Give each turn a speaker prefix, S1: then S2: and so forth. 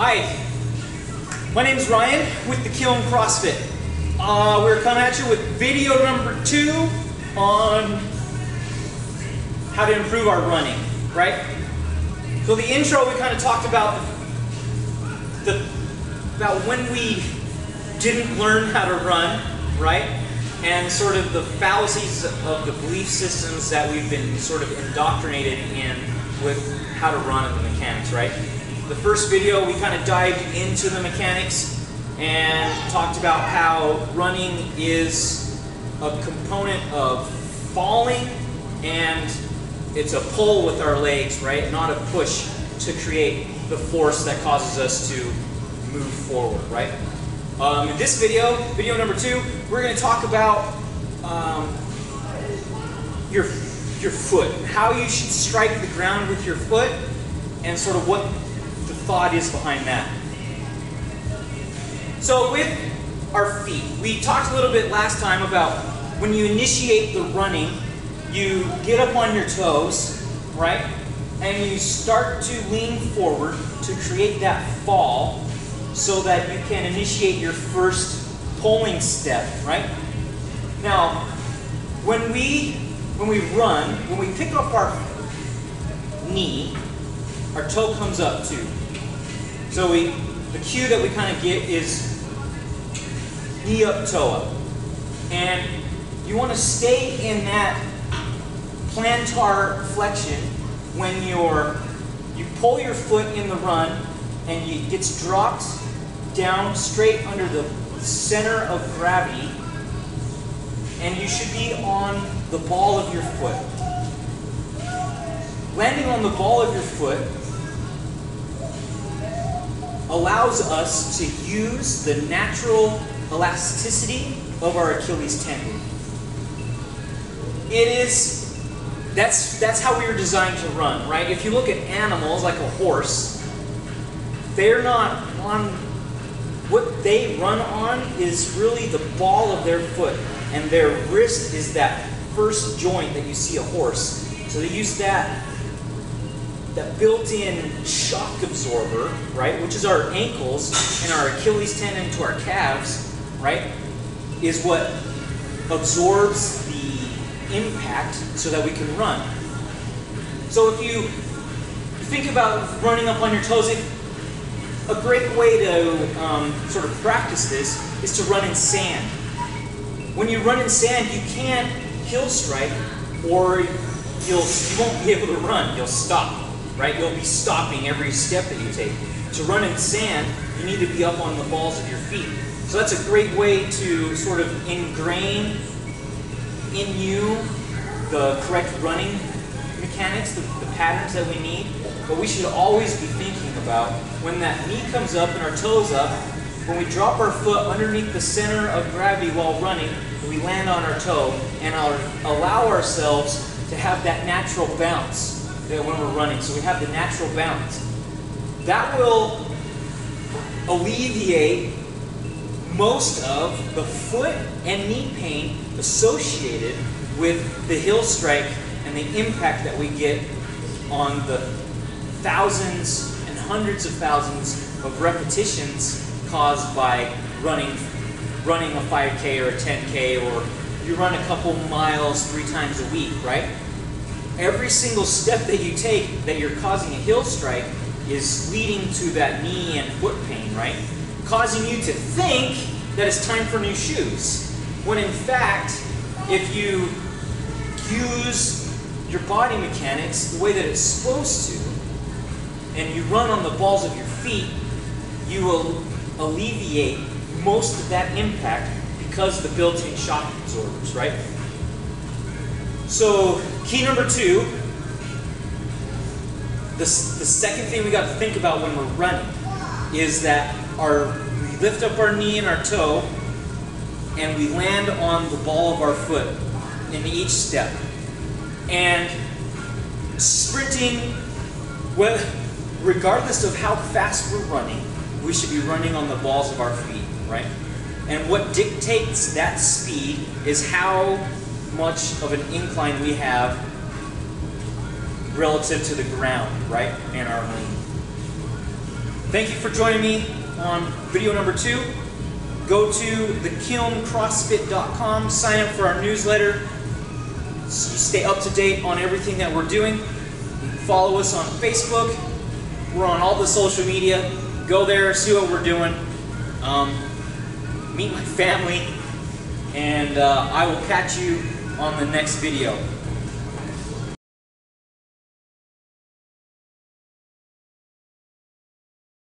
S1: Hi, my name's Ryan with the Kiln CrossFit. We're coming at you with video number 2 on how to improve our running, right? So the intro, we kind of talked about when we didn't learn how to run, right? And sort of the fallacies of the belief systems that we've been sort of indoctrinated in with how to run and the mechanics, right? The first video, we kind of dived into the mechanics and talked about how running is a component of falling, and it's a pull with our legs, right? Not a push to create the force that causes us to move forward, right? In this video, video number 2, we're going to talk about your foot, how you should strike the ground with your foot, and sort of what the thought is behind that. So with our feet, we talked a little bit last time about when you initiate the running, you get up on your toes, right? And you start to lean forward to create that fall so that you can initiate your first pulling step, right? Now, when we run, when we pick up our knee, our toe comes up too. So the cue that we kind of get is knee up, toe up. And you want to stay in that plantar flexion when you pull your foot in the run and it gets dropped down straight under the center of gravity, and you should be on the ball of your foot. Landing on the ball of your foot allows us to use the natural elasticity of our Achilles tendon. That's how we were designed to run, right? If you look at animals like a horse, they're not on, what they run on is really the ball of their foot, and their wrist is that first joint that you see a horse. So they use that built-in shock absorber, right, which is our ankles and our Achilles tendon to our calves, right, is what absorbs the impact so that we can run. So if you think about running up on your toes, a great way to sort of practice this is to run in sand. When you run in sand, you can't heel strike, or you won't be able to run. You'll stop. Right? You'll be stopping every step that you take. To run in sand, you need to be up on the balls of your feet. So that's a great way to sort of ingrain in you the correct running mechanics, the patterns that we need. But we should always be thinking about when that knee comes up and our toes up, when we drop our foot underneath the center of gravity while running, we land on our toe and allow ourselves to have that natural bounce when we're running. So we have the natural bounce. That will alleviate most of the foot and knee pain associated with the heel strike and the impact that we get on the thousands and hundreds of thousands of repetitions caused by running a 5K or a 10K, or you run a couple miles 3 times a week, right? Every single step that you take that you're causing a heel strike is leading to that knee and foot pain, right? Causing you to think that it's time for new shoes. When in fact, if you use your body mechanics the way that it's supposed to, and you run on the balls of your feet, you will alleviate most of that impact because of the built-in shock absorbers, right? So, key number 2, the second thing we got to think about when we're running is that we lift up our knee and our toe and we land on the ball of our foot in each step. And sprinting, well, regardless of how fast we're running, we should be running on the balls of our feet, right? And what dictates that speed is how much of an incline we have relative to the ground, right, and our lean. Thank you for joining me on video number 2. Go to thekilncrossfit.com, sign up for our newsletter so you stay up to date on everything that we're doing. Follow us on Facebook. We're on all the social media. Go there, see what we're doing. Meet my family, and I will catch you on the next video.